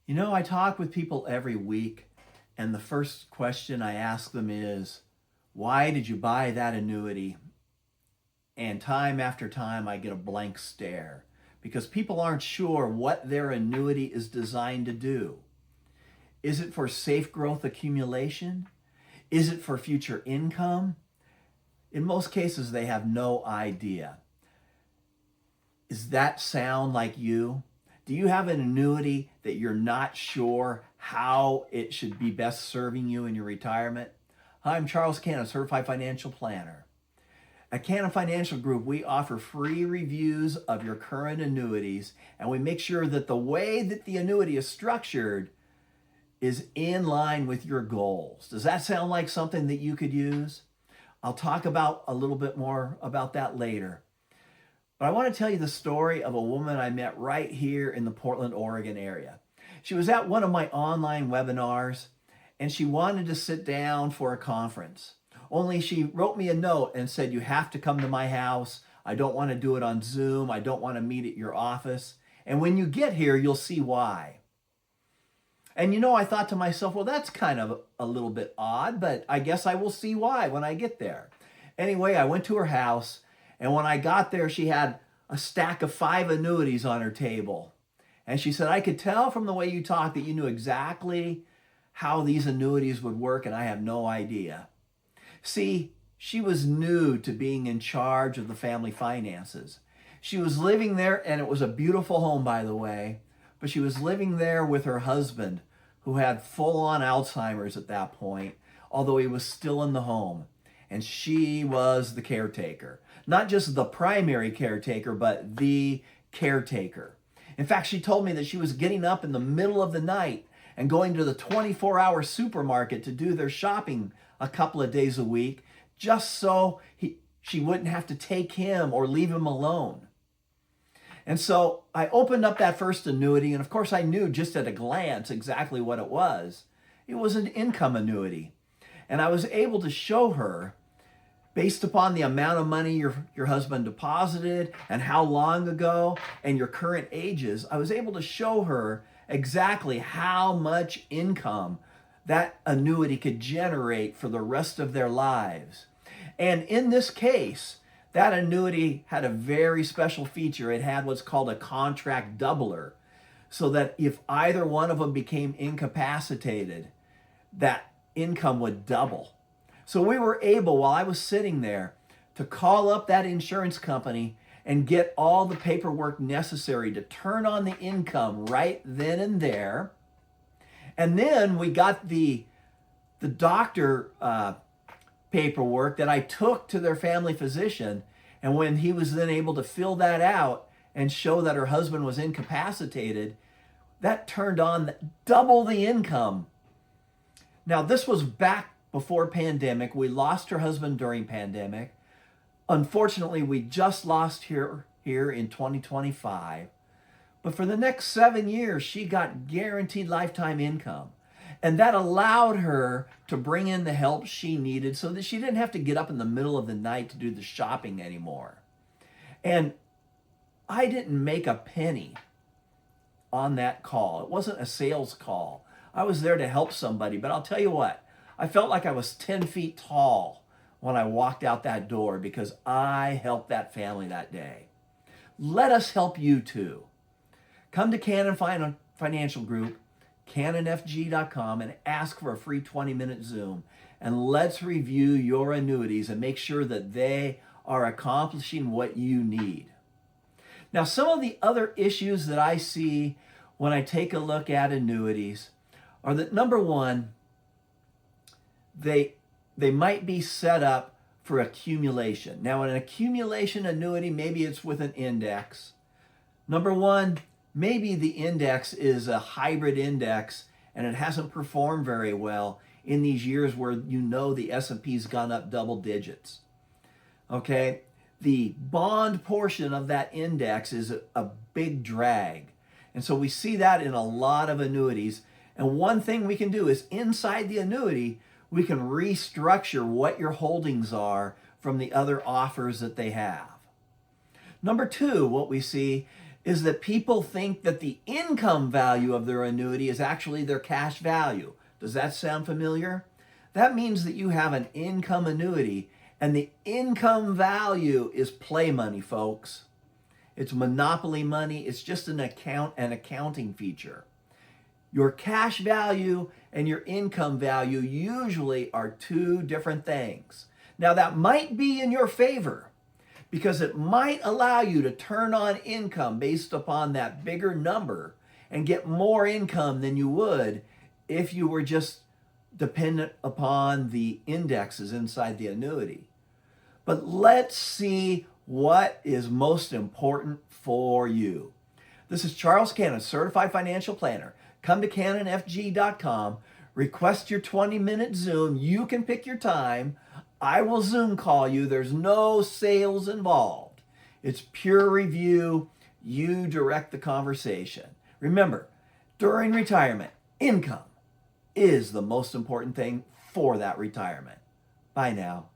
You know, I talk with people every week, and the first question I ask them is, why did you buy that annuity? And time after time, I get a blank stare because people aren't sure what their annuity is designed to do. Is it for safe growth accumulation? Is it for future income? In most cases, they have no idea. Does that sound like you? Do you have an annuity that you're not sure how it should be best serving you in your retirement? Hi, I'm Charles Cannon, Certified Financial Planner. At Cannon Financial Group, we offer free reviews of your current annuities, and we make sure that the way that the annuity is structured is in line with your goals. Does that sound like something that you could use? I'll talk about a little bit more about that later. But I want to tell you the story of a woman I met right here in the Portland, Oregon area. She was at one of my online webinars and she wanted to sit down for a conference. Only she wrote me a note and said, "You have to come to my house. I don't want to do it on Zoom. I don't want to meet at your office. And when you get here, you'll see why." And you know, I thought to myself, well, that's kind of a little bit odd, but I guess I will see why when I get there. Anyway, I went to her house, and when I got there, she had a stack of 5 annuities on her table. And she said, "I could tell from the way you talked that you knew exactly how these annuities would work, and I have no idea." See, she was new to being in charge of the family finances. She was living there, and it was a beautiful home, by the way, but she was living there with her husband, who had full-on Alzheimer's at that point, although he was still in the home. And she was the caretaker. Not just the primary caretaker, but the caretaker. In fact, she told me that she was getting up in the middle of the night and going to the 24-hour supermarket to do their shopping a couple of days a week, just so she wouldn't have to take him or leave him alone. And so I opened up that first annuity, and of course I knew just at a glance exactly what it was. It was an income annuity. And I was able to show her, based upon the amount of money your husband deposited and how long ago and your current ages, I was able to show her exactly how much income that annuity could generate for the rest of their lives. And in this case, that annuity had a very special feature. It had what's called a contract doubler, so that if either one of them became incapacitated, that income would double. So we were able, while I was sitting there, to call up that insurance company and get all the paperwork necessary to turn on the income right then and there. And then we got the doctor paperwork that I took to their family physician. And when he was then able to fill that out and show that her husband was incapacitated, that turned on double the income. Now, this was back before pandemic. We lost her husband during pandemic. Unfortunately, we just lost her here in 2025. But for the next 7 years, she got guaranteed lifetime income. And that allowed her to bring in the help she needed so that she didn't have to get up in the middle of the night to do the shopping anymore. And I didn't make a penny on that call. It wasn't a sales call. I was there to help somebody, but I'll tell you what, I felt like I was 10 feet tall when I walked out that door because I helped that family that day. Let us help you too. Come to Cannon Financial Group, cannonfg.com, and ask for a free 20-minute Zoom. And let's review your annuities and make sure that they are accomplishing what you need. Now, some of the other issues that I see when I take a look at annuities are that, number one, they might be set up for accumulation. Now, an accumulation annuity, maybe it's with an index. Number one, maybe the index is a hybrid index and it hasn't performed very well in these years where you know the S&P's gone up double digits. Okay? The bond portion of that index is a big drag. And so we see that in a lot of annuities. And one thing we can do is inside the annuity, we can restructure what your holdings are from the other offers that they have. Number two, what we see is that people think that the income value of their annuity is actually their cash value. Does that sound familiar? That means that you have an income annuity, and the income value is play money, folks. It's monopoly money. It's just an accounting feature. Your cash value and your income value usually are two different things. Now, that might be in your favor because it might allow you to turn on income based upon that bigger number and get more income than you would if you were just dependent upon the indexes inside the annuity. But let's see what is most important for you. This is Charles Cannon, Certified Financial Planner. Come to CannonFG.com, request your 20-minute Zoom. You can pick your time. I will Zoom call you. There's no sales involved. It's pure review. You direct the conversation. Remember, during retirement, income is the most important thing for that retirement. Bye now.